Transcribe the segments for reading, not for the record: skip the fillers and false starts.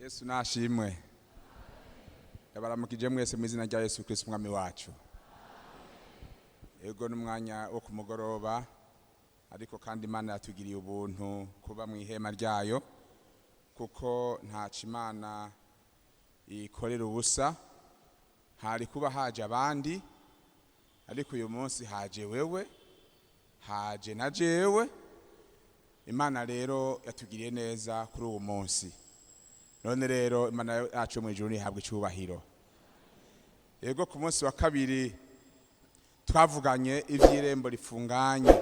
Yesu nashimwe. Yabaramukije mwese mu izina rya Yesu Kristo umwami wacu. Ego n'umwanya wo kumugoroba, ariko kandi Imana yatugiriye ubuntu kuba mu ihema ryayo, kuko ntaca Imana ikorera ubusa. Hari kuba haje abandi, ariko uyu munsi haje wewe, haje na jewe. Imana rero yatugiriye neza kuri uwo munsi. None rero Imana yacu mu ijuru nihabwe icyubahiro. Ego ku munsi wa kabiri twavuganye ivy'irembo rifunganye,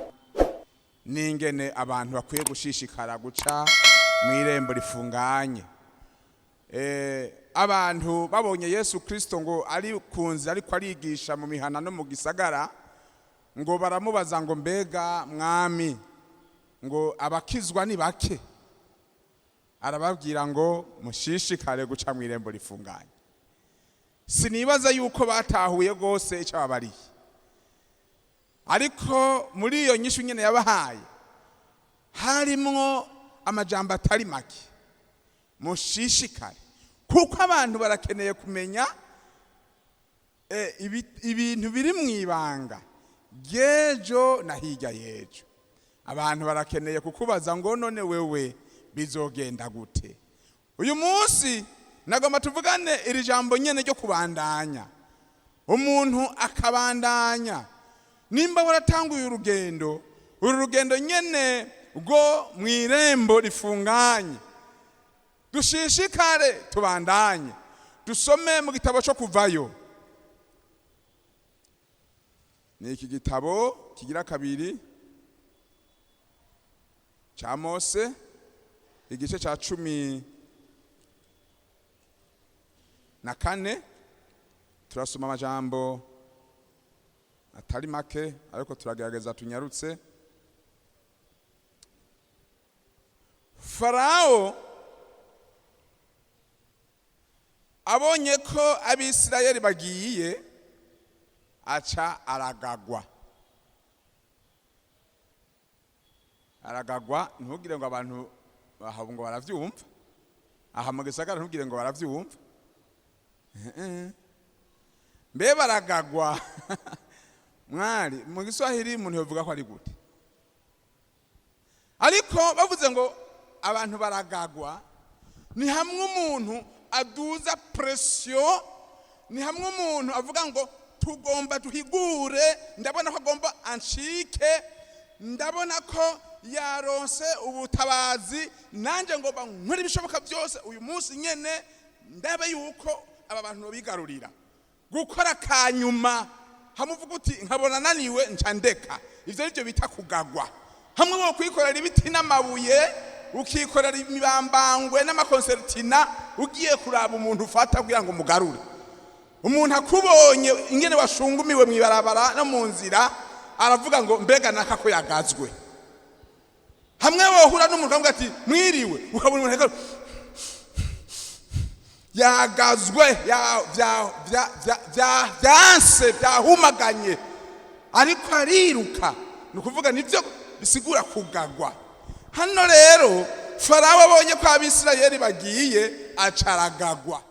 n'ingene abantu bakwiye gushishikara guca mu irembo rifunganye. Abantu babonye Yesu Kristo ngo ari kunzi ariko arigisha mu mihana no mu gisagara, ngo baramubaza ngo mbega mwami, ngo abakizwa ni bake? Arababwira ngo mushishikare guca mu irembo rifunganye. Sinibaza yuko batahuye gose icyo babariye, ariko muri iyo nyishu nyene yabahaye harimwo amajambo atari make. Mushishikare, kuko abantu barakeneye kumenya ibintu biri mwibanga gejo na hirya yejo. Abantu barakeneye kukubaza ngo none wewe bizogenda gute? Uyu munsi nagomba tuvugane iri jambo nyene ryo kubandanya. Umuntu akabandanya, nimba waratanguye urugendo, uru rugendo nyene rwo mw'irembo rifunganye, dushishikare tubandanye. Dusome mu gitabo cyo Kuvayo. Ni iki gitabo kigira kabiri cha Mose, igice cha 14. Turasoma amajambo atari make, ariko turagerageza tunyarutse. Farao abonye ko Abisirayeli bagiye, aca aragagwa. Ntugire ngo abantu bahabwa ngo baravyumva. Aha mu gisagara ntugire ngo baravyumva. Mbe baragagwa mwari mu Giswahili umuntu yovuga ko ari gute? Ariko bavuze ngo abantu baragagwa, ni hamwe umuntu aduza pression, ni hamwe umuntu avuga ngo tugomba tuhigure, ndabona ko agomba anshike, ndabona ko yaronse ubutabazi, nanje ngomba nkora ibishoboka byose uyu munsi nyene ndabe yuko aba bantu bigarurira. Gukora kanyuma, hamuvuga uti nkabona naniwe ncandeka. Ivyo nivyo bita kugagwa. Hamwe wo kwikorera ibiti n'amabuye, ukikorera imibambangwe n'amakonsertina, ugiye kuraba umuntu ufata kugira ngo mugarure. Umuntu akubonye ingene washungumiwe mwibarabara no mu nzira, aravuga ngo mbega naka ko yagazwe. Hamwe wohura n'umuntu avuga ati mwiriwe, ukabona umuntu yagazwe, byanse byahumaganye, ariko ariruka. Nukuvuga nivyo bisigura kugagwa. Hano rero Farao abonye ko Abisirayeli bagiye, acaragagwa.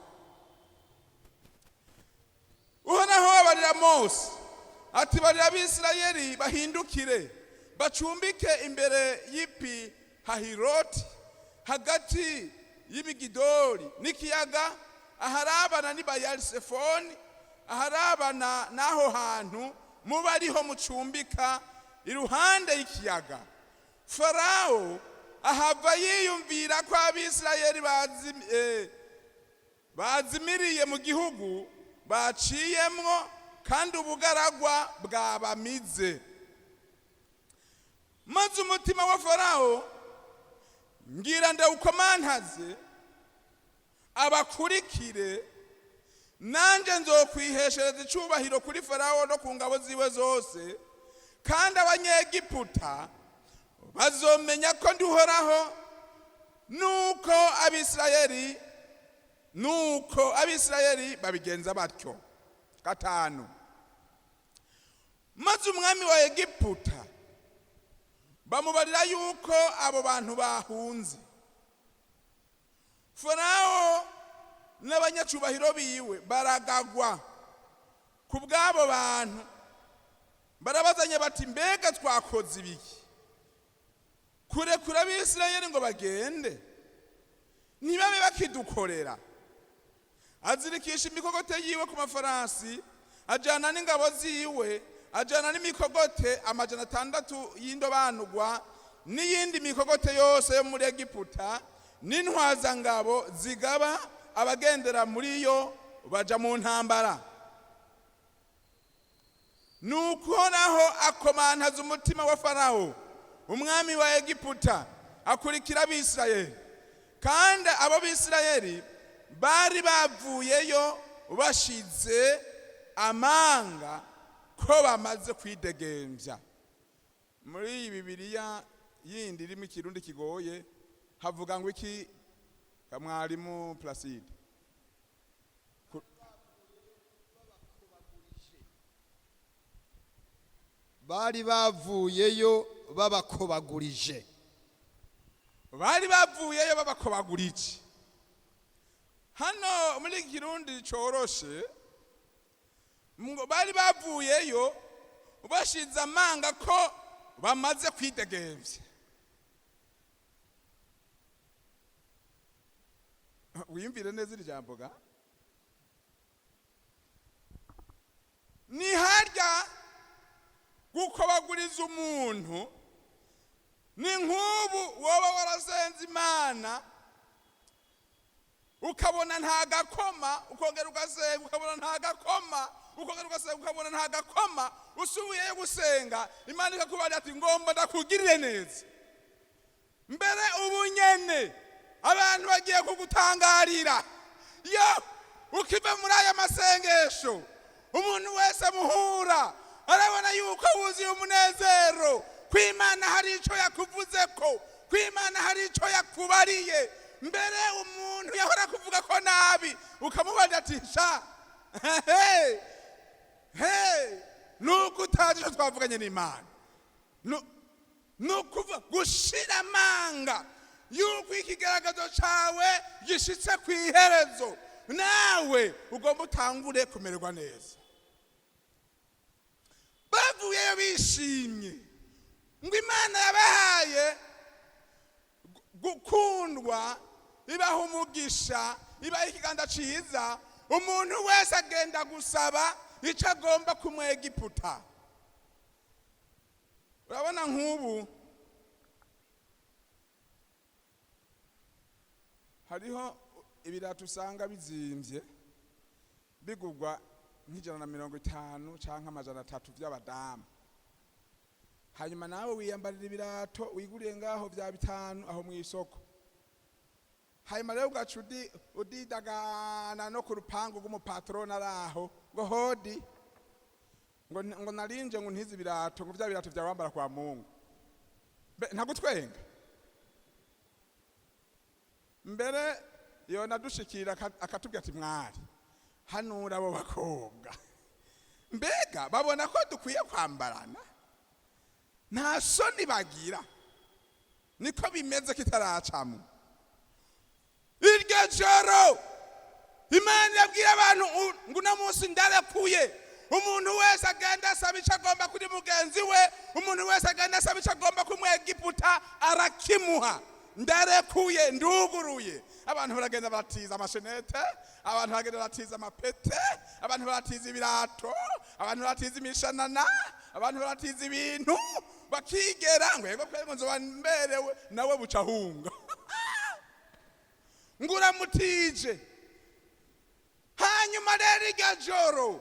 Uhoraho abarira Mose ati barira Abisirayeli bahindukire, bacumbike imbere y'ipi Hahiroti, hagati y'Imigidoli n'ikiyaga, aharabana ni Bayalisefoni, aharabana naho hantu muba ariho mucumbika iruhande y'ikiyaga. Farao ahava yiyumvira ko Abisirayeli bazimiriye mu gihugu baciyemwo, kandi ubugaragwa bwabamize. Maze umutima wa Farao ngira ndawukomantaze abakurikire, nanje nzokwiheshereza icubahiro kuri Farao no ku ngabo ziwe zose, kandi Abanyegiputa bazomenya ko ndi Uhoraho. Nuko Abisirayeli babigenza batyo. 5. Maze umwami wa Egiputa bamubarira yuko abo bantu bahunze. Farawo n'abanyacubahiro biwe baragagwa kubw'abo bantu. Barabazanye bati mbega twakoze ibiki kurekura abisirayeli ngo bagende ntibabe bakidukorera? Azirikisha imikogote yiwe ku mafarasi, ajana n'ingabo ziwe, ajana n'imikogote 600 y'indobanurwa n'iyindi mikogote yose yo muri Egiputa, n'intwaza ngabo zigaba abagendera muri yo baja mu ntambara. Nuko naho akomantaza umutima wa Farawo umwami wa Egiputa akurikira abisirayeli, kandi abo bisirayeli bari bavuyeyo bashize amanga ko bamaze kwidegembya. Muri iyi Bibiliya yindi irimo ikirundi kigoye havuga ngo iki kamwarimu Placide? Bari bavuyeyo babakobagurije. Bari bavuyeyo babakobagurije. Hano muri kirundi coroshe bari bavuyeyo bashize amanga ko bamaze kwidegembya. Wiyumvire neza iri jambo ga? Ni harya gukobaguriza umuntu ni nk'ubu woba warasenze Imana ukabona nta gakoma, ukongera ugasenga ukabona nta gakoma, ukongera ugasenga ukabona nta gakoma, usubiye gusenga Imana ikakubwira ati ngomba ndakugirire neza. Mbere ubunyene abantu bagiye kugutangarira. Yo ukiva muri aya masengesho umuntu wese muhura arabona yuko wuzuye umunezero, kw'Imana hari ico yakuvuzeko, kw'Imana hari ico yakubariye. Mbere umuntu yahora kuvuga ko nabi ukamubaza ati sha nuko utaje ico twavuganye n'Imana. Nukuva gushira amanga yuko ikigaragazo cawe gishitse kw'iherezo, nawe ugomba utangure kumererwa neza. Bavuyeyo bishimye ngo Imana yabahaye gukundwa, ibaha umugisha, ibaha ikiganza ciza. Umuntu wese agenda gusaba ico agomba ku Mwegiputa. Urabona nk'ubu hariho ibirato usanga bizimvye bigurwa nk'J150 canke Amajana3 vy'abadamu. Hanyuma nawe wiyambarira ibirato wiguriye ngaho vya 5 aho mu isoko. Hanyuma rero ugacudi udidagana no ku rupangu rw'umupatrona araho ngo hodi ngo narinje ngo ntizi ibirato ngo vya birato vyawambara kwa Mungu. Ntagutwenga. Mbere yona dushikira akatubwira ati mwari hanura abo bakobwa, mbega babona ko dukwiye kwambarana, nta soni bagira, niko bimeze kitaracamo. Iryo joro Imana yabwira abantu ngo uno munsi ndarekuye umuntu wese agenda asaba ico agomba kuri mugenzi we, umuntu wese agenda asaba ico agomba ku Mwegiputa arakimuha. Ndarekuye, nduguruye. Abantu baragenda batiza amashenete, abantu baragenda batiza amapete, abantu baratiza ibirato, abantu baratiza imishanana, abantu baratiza ibintu bakigera ngo yego kwego nzoba mberewe, nawe bucahunga. Ngura mutije. Hanyuma rero iryo joro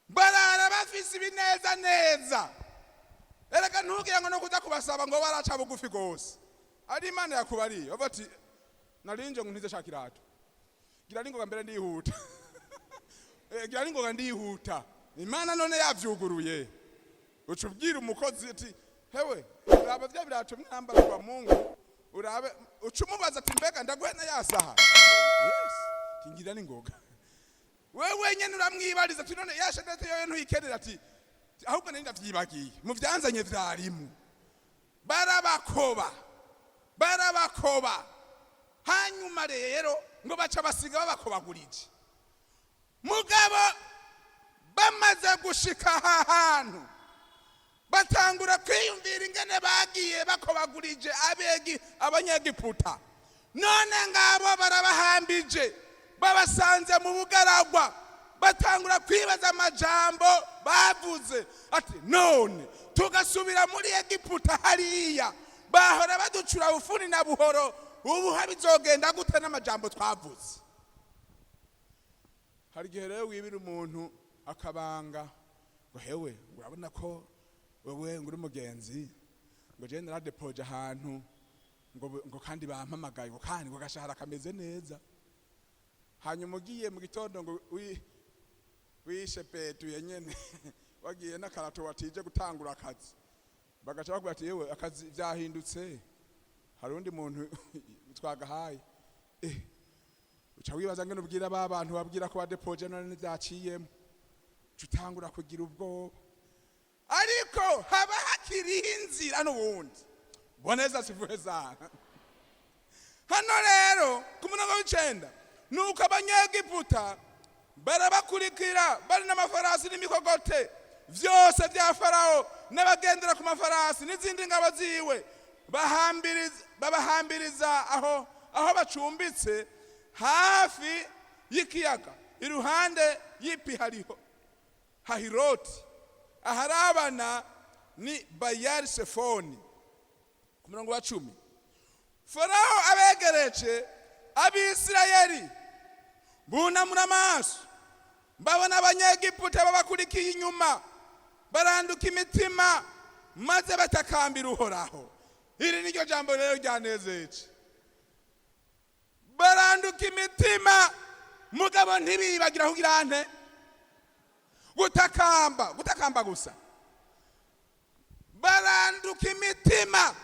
barara bafise ibineza neza. Erega ntugira ngo no kuza kubasaba ngo baraca bugufi gose. Ari Imana yakubariye bati narinje ngo ntize shakirato, gira ningoga mbere ndihuta. Gira ningoga ndihuta. Imana none yavyuguruye. Ucubwira umukozi ati hewe uraba vya birato mwambara kwa Mungu, urabe ucumubaza ati mbega ndaguhena yasaha. Yes, kingira ningoga. Wewe nyene uramwibariza ati none yashenete yoyo ntuyikenera ati ahubwo nenda vyibagiye mu vyanzanye vyarimu. Barabakoba hanyuma rero ngo baca basiga babakobagurije. Mugabo bamaze gushika aha hantu batangura kwiyumvira ingene bagiye bakobagurije abanyegiputa. None ngabo barabahambije babasanze mu bugaragwa, batangura kwibaza amajambo bavuze ati none tugasubira muri Egiputa hariya bahora baducura bufuni na buhoro, ubu habizogenda gute n'amajambo twavuze. Hari gihe rero wibira umuntu akabanga ngo hewe urabona ko wewe nguri mugenzi ngo je naradepoje ahantu ngo kandi bampamagaye ngo kandi ngo gashahara kameze neza, hanyuma ugiye mu gitondo ngo wishe petu yenyene wagiye n'akarato watije gutangura akazi, bagaca bakubwira ati yewe akazi vyahindutse, hari undi muntu twagahaye. Uca wibaza ngene ubwira abantu babwira ko badepoje none vyaciyemo, utangura kugira ubwoba. Ariko haba hakiri inzira n'ubundi boneza sivuhe sana. Hano rero ku murongo w'icenda nuko abanyegiputa barabakurikira bari n'amafarasi n'imikogote vyose vya Farao n'abagendera ku mafarasi n'izindi ngabo ziwe, babahambiriza aho bacumbitse hafi y'ikiyaga iruhande y'ipi Hahiroti aharabana ni Bayali-Sefoni. Ku murongo wa 10 Farao abegereje Abisirayeli bunamura amaso, babona abanyegiputa babakurikiye inyuma, baranduka imitima maze batakambira Uhoraho. Iri niryo jambo rero ryanezeje. Baranduka imitima mugabo ntibibagira kugira ante gutakamba gusa. Baranduka imitima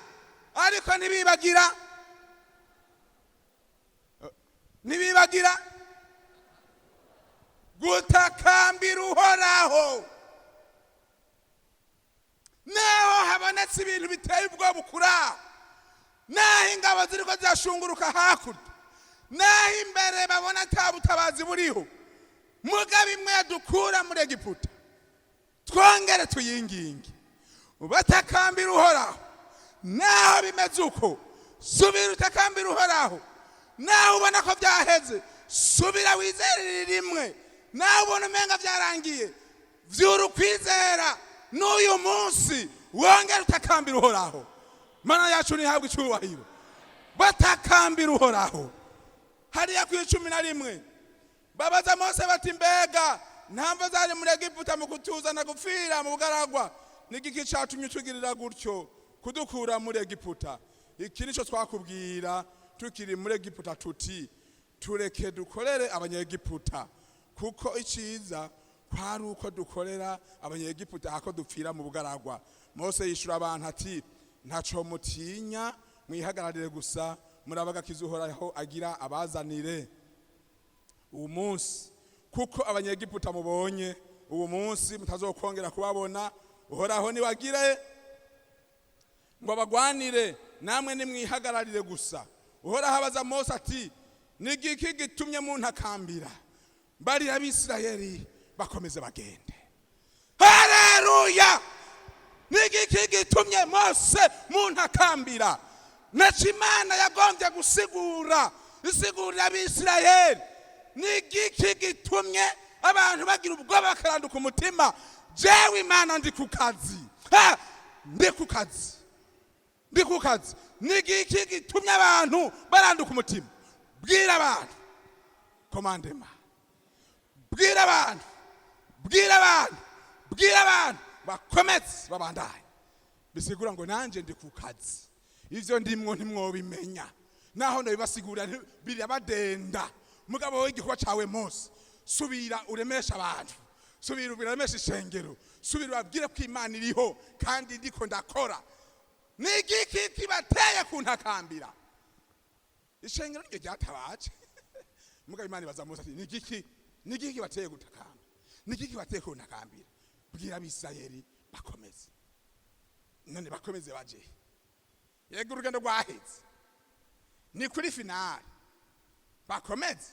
ariko ntibibagira gutakambira Uhoraho. Naho habonetse ibintu biteye ubwoba ukura, naho ingabo ziriko zashunguruka hakurya, naho imbere babona atabutabazi buriho, mugabo imwe dukura muri Egiputa twongere tuyinginge batakambira Uhoraho. Naho bimeze uko subira utakambira Uhoraho. Naho ubona ko byaheze subira wizerere rimwe. Naho ubona umenga byarangiye vyuru kwizera n'uyu munsi wongere utakambira Uhoraho. Mana yacu nihabwe icyubahiro. Batakambira Uhoraho. Hariya ku 11 babaza Mose bati mbega ntamva zari muri Egiputa mu kutuzana gupfira mu bugaragwa, n'igiki catumye tugirira gutyo kudukura muri Egiputa? Iki nico twakubwira tukiri muri Egiputa tuti tureke dukorere abanyegiputa, kuko iciza kwari uko dukorera abanyegiputa ako dupfira mu bugaragwa. Mose yishura abantu ati ntaco mutinya, mwihagararire gusa murabaga kizuhoraho agira abazanire uwo munsi, kuko abanyegiputa mubonye uwo munsi mutazokongera kubabona. Uhoraho niwagire ngo bagwanire, namwe nimwihagararire gusa. Uhoraho abaza Mose ati nigiki gitumye muntakambira? Bari Abisirayeli bakomeze bagende. Haleluya! Nigiki gitumye Mose muntakambira? Imana yagombye isigurira Abisirayeli. Nigiki gitumye abantu bagira ubwoba bakaranduka umutima? Jewe Imana ndi ku kazi. Ndi ku kazi. Nigiki gitumye abantu baranduka umutima? Bwira abantu komandema, bwira abantu bakometse babandaye. Bisigura ngo nanje ndi ku kazi, ivyo ndimwo ntimwobimenya. Naho ndabibasigura birabadenda. Mugabo w'igikorwa cawe Mose, subira uremesha abantu, subira uremesha ishengero, subira babwire ko Imana iriho kandi ndiko ndakora. Nigiki kibateye kuntakambira? Ishengero ryo ryatabaje. Mugabo Imana ibaza Mose ati nigiki bateye gutakamba? Nigiki bateye kuntakambira? Bwira Abisirayeli bakomeze. None bakomeze baje. Yego urugendo rwaheze. Ni kuri finale. bakomeze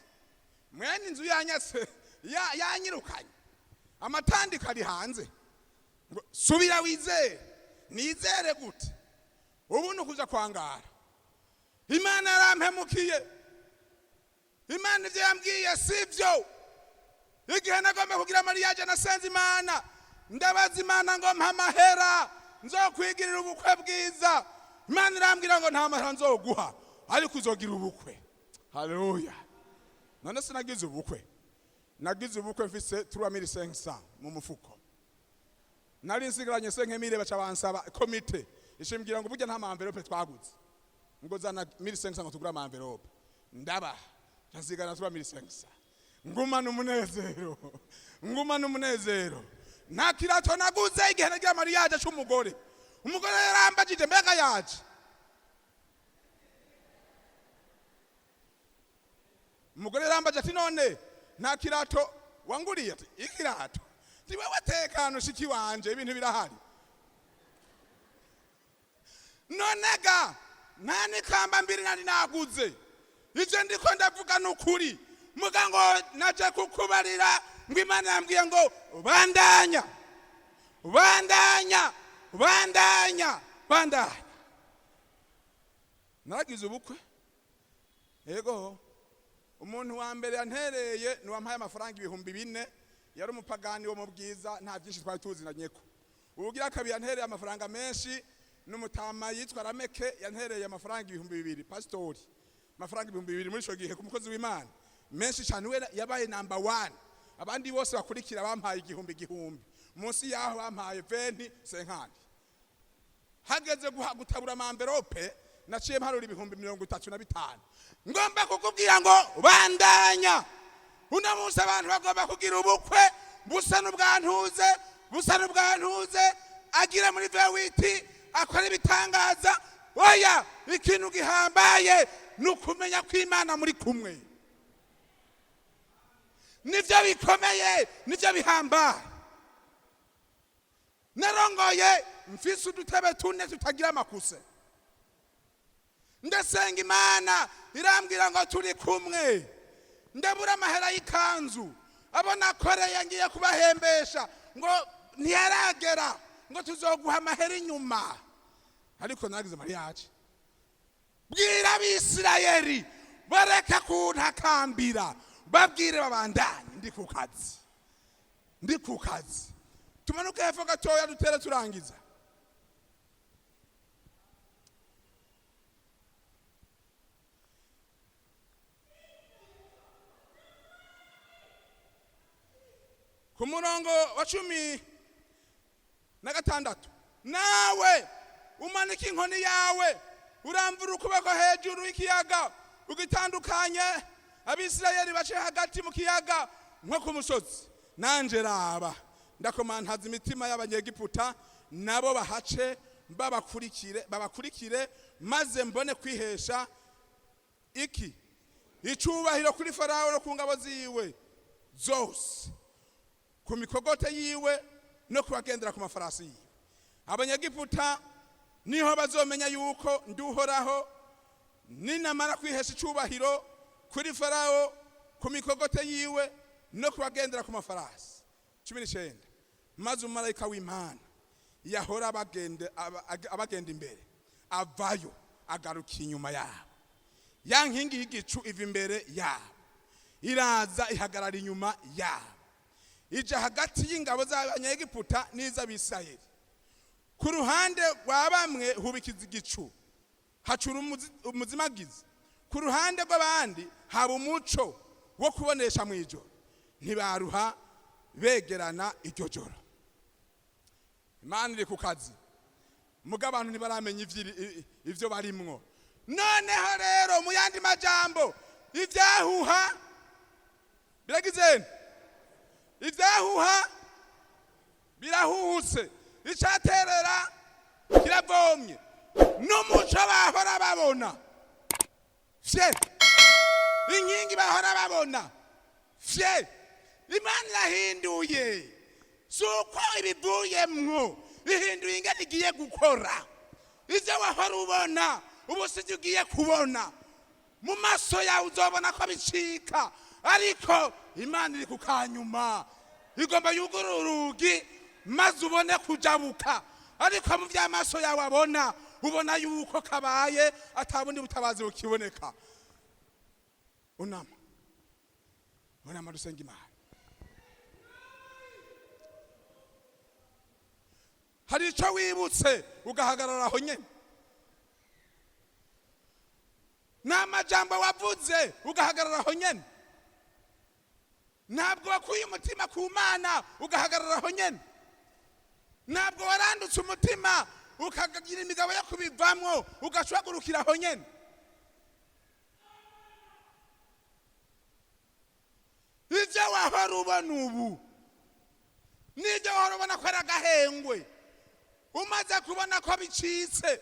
mwene inzu yanyase yanyirukanye amatandiko ari hanze ngo subira wizere nizere gute ubu nukuja kwangara Imana yarampemukiye Imana ivyo yambwiye sivyo igihe nagomba kugira mariage nasenze Imana ndabaza Imana ngo mpa amahera nzokwigirira ubukwe bwiza Imana irambwira ngo nta mahera nzoguha ariko uzogira ubukwe haleluya none sinagize ubukwe nagize ubukwe mfise 3500 mu mufuko nari nsigaranye 5000 baca bansaba komite ishimbwira ngo burya nta envelope twaguze ngo zana 1500 ngo tugura envelope ndaba nsigana 3500 ngumana umunezero nta kirato naguze igihe nagira mariage cy'umugore umugore yarambagije mbega yaje umugore yarambaje ati none nta kirato wanguriye ati ikirato ti wewe tekano shiki wanje ibintu birahari nonega nani kamba mbiri nari naguze ivyo ndiko ndavuga n'ukuri muga ngo naje kukubarira ngo Imana yambwiye ngo bandanya naragize ubukwe yego umuntu wa mbere yantereye ni wampaye amafaranga 4,000 yari umupagani wo mu bwiza nta byinshi twari tuzinanyeko ubugira kabiri yantereye amafaranga menshi n'umutama yitwa Rameke yantereye amafaranga 2,000 pastori amafaranga 2,000 muri cyo gihe ku mukozi w'Imana menshi cyane we yabaye number 1 abandi bose bakurikira bampaye 1,000 munsi yaho bampaye 20,50 hageze gutabura amamberope naciye mparura 35,000 ngomba kukubwira ngo bandanya una munsi abantu bagomba kugira ubukwe busa n'ubwantuze agira muri vewiti akora ibitangaza oya ikintu gihambaye nukumenya ko Imana muri kumwe nivyo bikomeye nivyo bihambaye narongoye mfise udutebe 4 tutagira amakuse ndasenga Imana irambwira ngo turi kumwe ndabura amahera y'ikanzu abo nakoreye ngiye kubahembesha ngo ntiyaragera ngo tuzoguha amahera inyuma ariko nagize mariage bwira abisirayeli bareka kuntakambira babwire babandanye ndi ku kazi tumanuke hepfo gatoya dutere turangiza ku murongo wa 16 nawe umanika inkoni yawe uramvura ukuboko hejuru y'ikiyaga ugitandukanye abisirayeli bace hagati mu kiyaga nko ku musozi nanje raba ndakomantaza imitima y'abanyegiputa nabo bahace babakurikire maze mbone kwihesha iki icubahiro kuri Farawo no ku ngabo ziwe zose ku mikogote yiwe no kubagendera ku mafarasi yiwe abanyegiputa niho bazomenya yuko nduhoraho ninamara kwihesha icubahiro kuri Farawo ku mikogote yiwe no kubagendera ku mafarasi 19 maze umumarayika w'Imana yahora abagenda imbere avayo agaruka inyuma yabo yankingi y'igicu iva imbere yabo iraza ihagarara inyuma yabo ija hagati y'ingabo z'abanyegiputa n'iz'abisirayeli ku ruhande rwa bamwe hubikiza igicu hacura umuzimagizi ku ruhande rw'abandi haba umuco wo kubonesha mu ijoro ntibaruha begerana iryo joro Imana iri ku kazi muga abantu ntibaramenya ivyo barimwo noneho rero mu yandi majambo ivyahuha biragizene ivyahuha birahuhuse icaterera kiravomye n'umuco bahora babona fye inkingi bahora babona fye Imana irahinduye suko ibivuyemwo ihinduye ingene igiye gukora ivyo wahora ubona ubusije ugiye kubona mu maso yawe uzobona ko bicika, ariko Imana iri kukanyuma igomba yugurura urugi maze ubone kujabuka, ariko mu vy'amaso yawe abona ubona yuko kabaye atabundi butabazi bukiboneka. Unama dusenga Imana. Hari ico wibutse ugahagarara aho nyene, n'amajambo wavuze ugahagarara aho nyene, ntabwo wakuye umutima ku Mana ugahagarara aho nyene, ntabwo warandutse umutima ukagira imigabo yo kubivamwo ugashwagurukira aho nyene. Ivyo wahora ubona ubu nivyo wahora ubona ko ari agahengwe, umaze kubona ko bicitse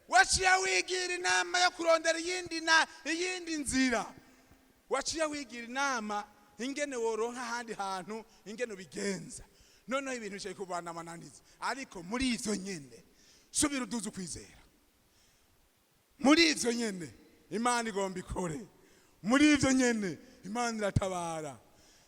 waciye wigira inama yo kurondera iyindi nzira, waciye wigira inama ingene woronka ahandi hantu ingene ubigenza. Noneho ibintu bicaye kubana amananiza, ariko muri ivyo nyene subira uduze ukwizera. Muri ivyo nyene Imana igomba ikore, muri ivyo nyene Imana iratabara.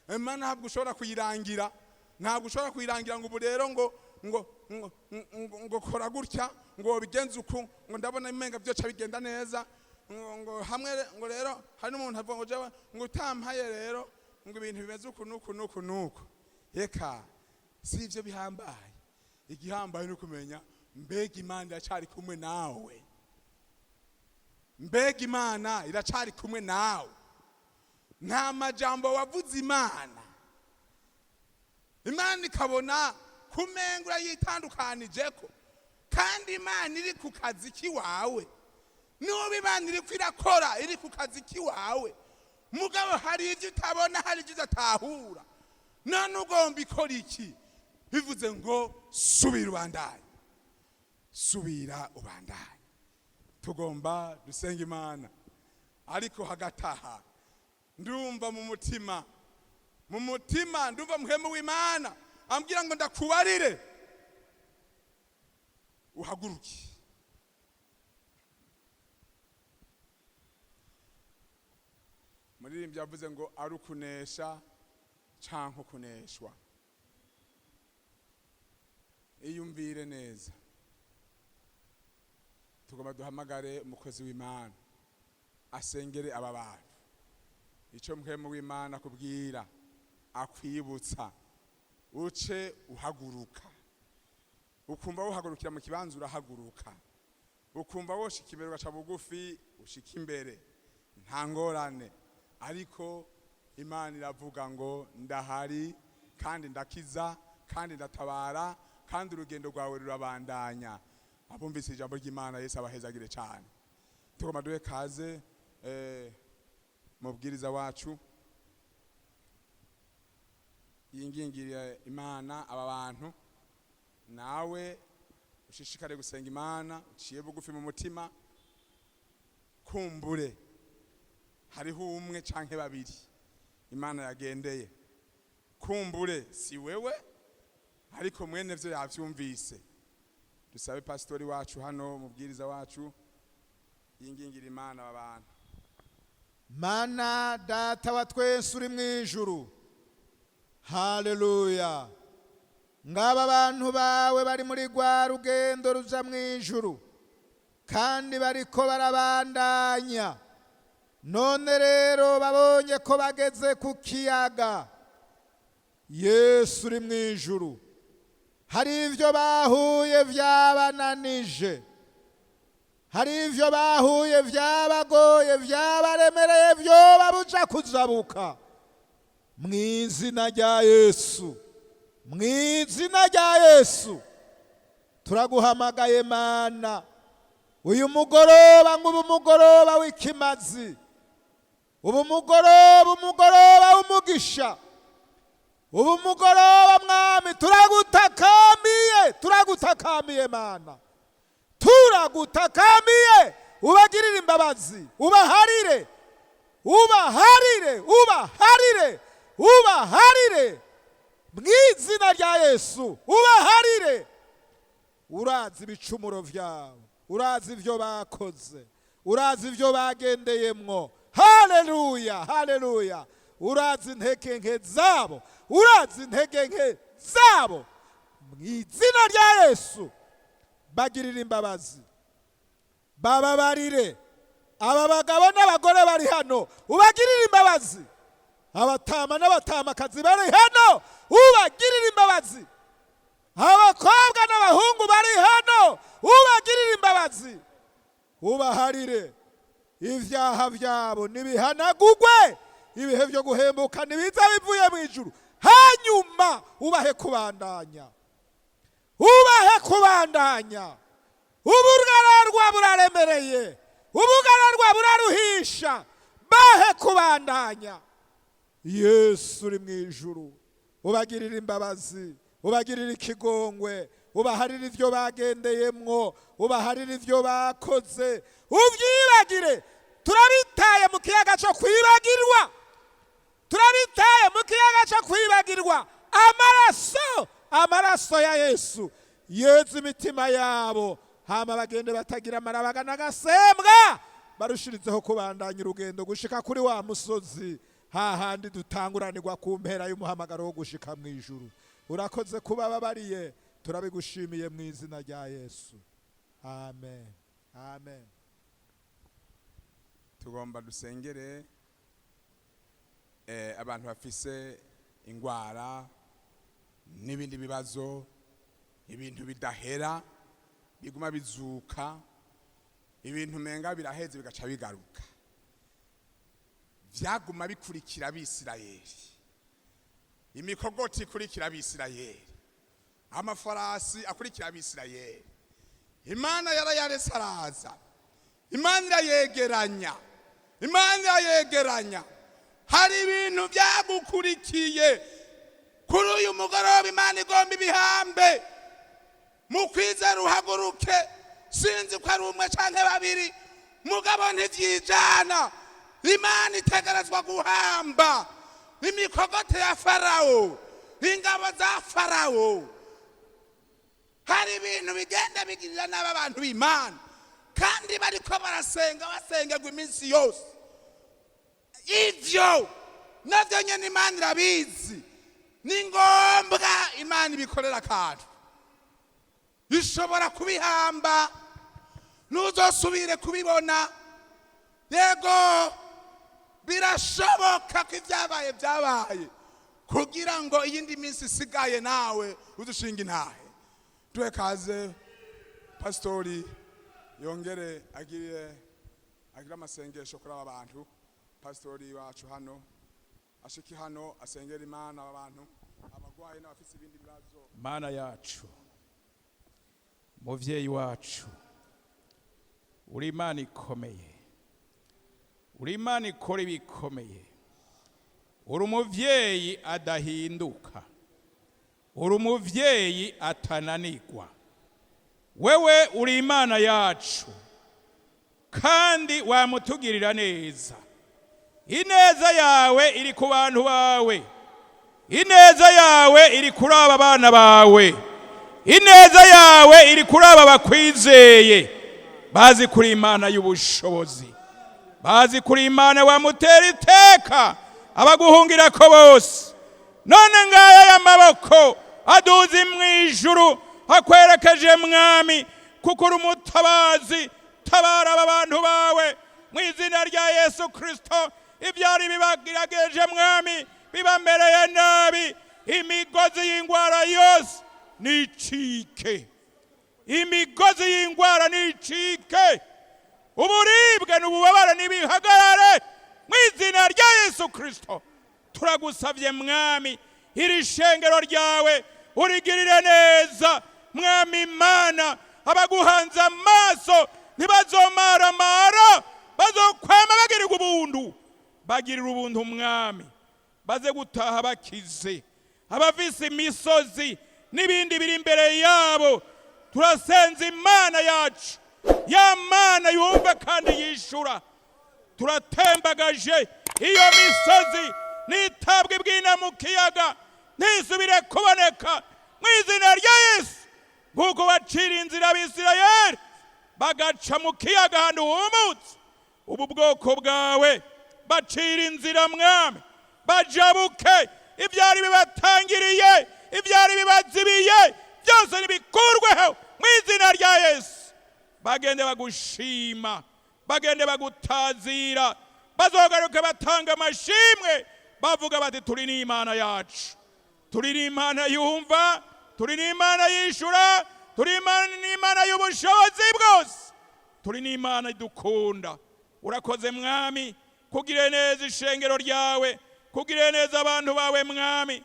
Imana ntabwo ushobora kuyirangira, ntabwo ushobora kuyirangira ngo ubu rero ngo kora gutya, ngo bigenze uku, ngo ndabona imenga byoca bigenda neza, ngo hamwe ngo rero hari n'umuntu avuga ngo jewe ngo utampaye rero ngo ibintu bimeze uku nuku. Eka si ivyo bihambaye. Igihambaye no kumenya mbega Imana iracari kumwe nawe, mbega Imana iracari kumwe nawe. Nta majambo wavuze Imana ikabona kumengura yitandukanijeko, kandi Imana iri ku kazi kiwawe. Nuba Imana iri kwirakora iri ku kazi kiwawe, mugabo hari ivyo utabona, hari ivyo udatahura, none ugomba ikora iki? Bivuze ngo subira ubandanye. Tugomba dusenga Imana, ariko hagataha ndumva mu mutima ndumva muhemu w'Imana ambwira ngo ndakubarire uhaguruke. Muririmbyi yavuze ngo ari ukunesha canke ukuneshwa. Iyumvire neza, tugomba duhamagare umukozi w'Imana asengere aba bantu. Ico muhemu w'Imana kubwira akwibutsa uce uhaguruka, ukumva wohagurukira mu kibanza urahaguruka, ukumva woshika imbere ugaca bugufi ushika imbere, nta ngorane. Ariko Imana iravuga ngo ndahari kandi ndakiza kandi ndatabara kandi urugendo rwawe rurabandanya. Abumvise ijambo ry'Imana Yesu abahezagire cyane. Tugomba duhe kaze mubwiriza wacu yingingirira Imana aba bantu, nawe ushishikare gusenga Imana uciye bugufi mu mutima. Kumbure hariho umwe canke babiri Imana yagendeye, kumbure si wewe, ariko mwene vyo yavyumvise. Dusabe pastori wacu hano, mubwiriza wacu yingingira Imana aba bantu. Mana data wa twese uri mwijuru, haleluya. Ngaba abantu bawe bari muri rwa rugendo ruja mwijuru, kandi bariko barabandanya. None rero babonye ko bageze ku kiyaga. Yesu uri mwijuru, hari ivyo bahuye vyabananije, hari ivyo bahuye vyabagoye, vyabaremereye, vyoba buja kuzabuka. Mw'izina rya Yesu, mw'izina rya Yesu turaguhamagaye Mana. Uyu mugoroba ngo umugoroba w'ikimazi, umugoroba w'umugisha, umugoroba Mwami turagutakamiye Mana, turagutakamiye. Ubagirire imbabazi, ubaharire mw'izina rya Yesu, ubaharire. Urazi ibicumuro vyawe, urazi ivyo bakoze, urazi ibyo bagendeyemwo. Haleluya, haleluya. Urazi intege nke zabo, urazi intege nke zabo. Mu izina rya Yesu bagirira imbabazi, bababarire. Aba bagabo n'abagore bari hano ubagirira imbabazi, abatama n'abatamakazi bari hano ubagirira imbabazi, abakobwa n'abahungu bari hano ubagirira imbabazi, ubaharire. Ivyaha vyabo nibihanagurwe, ibihe byo guhembuka nibiza bivuye mu ijuru, hanyuma ubahe kubandanya, ubahe kubandanya. Ubugararwa buraremereye, ubugararwa buraruhisha, bahe kubandanya. Yesu uri mu ijuru ubagirira imbabazi, ubagirira ikigongwe, ubaharira ivyo bagendeyemwo, ubaharira ivyo bakoze, uvyibagire. Turabitaye mu kiyaga cyo kwibagirwa, turabitaye mu kiyaga cyo kwibagirwa. Amaraso ya Yesu yeza imitima yabo, hama bagende batagira amarabaga n'agasembwa, barushirizeho kubandanya urugendo gushika kuri wa musozi, hahandi dutanguranirwa ku mpera y'umuhamagaro wo gushika mu ijuru. Urakoze kuba babariye, turabigushimiye mu izina rya Yesu. Amen, amen. Tugomba dusengere abantu bafise ingwara n'ibindi bibazo, ibintu bidahera biguma bizuka, ibintu menga biraheze bigaca bigaruka, vyaguma bikurikira Abisirayeli, imikogoti ikurikira Abisirayeli, amafarasi akurikira Abisirayeli. Imana yarayaretse araza, Imana irayegeranya, Imana irayegeranya. Hari ibintu byagukurikiye kuri uyu mugoroba, Imana igomba ibihambe mu kwizera uhaguruke. Sinzi ko ari umwe canke babiri, mugabo ntivyijana. Imana itegerezwa guhamba imikogote ya Farawo, ingabo za Farawo. Hari ibintu bigenda bigirira n'aba bantu b'Imana, kandi bariko barasenga, basengerwa iminsi yose. Ivyo navyo nyene Imana irabizi, ni ngombwa Imana ibikorera akantu, ishobora kubihamba, ntuzosubire kubibona. Yego birashoboka ko ibyabaye byabaye, kugira ngo iyindi minsi isigaye nawe udushinga intahe. Tuwe kaze pastori yongere agire amasengesho kuri aba bantu. Pastori wacu hano ashiki hano asengera Imana aba bantu abagwaye n'abafite ibindi bibazo. Mana yacu, muvyeyi wacu, uri Imana ikomeye, uri Imana ikora ibikomeye, uri umuvyeyi adahinduka, uri umuvyeyi atananirwa. Wewe uri Imana yacu, kandi wamutugirira neza. Ineza yawe iri ku bantu bawe, ineza yawe iri kuri aba bana bawe, ineza yawe iri kuri aba bakwizeye. Bazi kuri Imana y'ubushobozi, bazi kuri Imana wamutera iteka abaguhungira ko bose. None ngaya y'amaboko aduze mu ijuru akwerekeje Mwami, kuko uri umutabazi. Tabara aba bantu bawe mu izina rya Yesu Kristo. Ibyari bibagerageje Mwami bibambereye nabi, imigozi y'ingwara yose nicike, imigozi y'ingwara nicike, uburibwe n'ububabare nibihagarare mu izina rya Yesu Kristo. Turagusavye Mwami, iri shengero ryawe urigirire neza Mwami Imana. Abaguhanze amaso ntibazomaramara, bazokwama bagirirwa ubuntu, bagirira ubuntu Mwami, baze gutaha bakize. Abafise imisozi n'ibindi biri imbere yabo, turasenza Imana yacu, ya Mana yumva kandi yishura. Turatembagaje iyo misozi nitabwe bwina mu kiyaga, ntisubire kuboneka mu izina rya Yesu. Nguko bacira inzira Abisirayeli bagaca mu kiyaga ahantu humutse. Ubu bwoko bwawe bacira inzira mwami, bajabuke ibyari bibatangiriye, ibyari bibazibiye, byose nibikurweho mu izina rya Yesu. Bagende bagushima, bagende bagutazira, bazogaruke batanga amashimwe, bavuga bati turi n'Imana yacu, turi n'Imana yumva, turi n'Imana yishura, turi n'Imana y'ubushobozi bwose, turi n'Imana idukunda. Urakoze mwami, kugire neza ishengero ryawe, kugire neza abantu bawe mwami.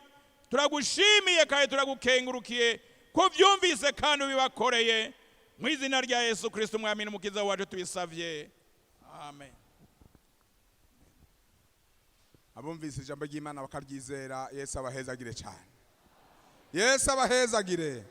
Turagushimiye kandi turagukengurukiye kuvyumvise kandi ubibakoreye, mu izina rya Yesu Kristo umwami n'umukiza wacu tubisavye, amen. Abumvise ijambo ry'Imana bakaryizera, Yesu abahezagire cyane. Yesu abahezagire.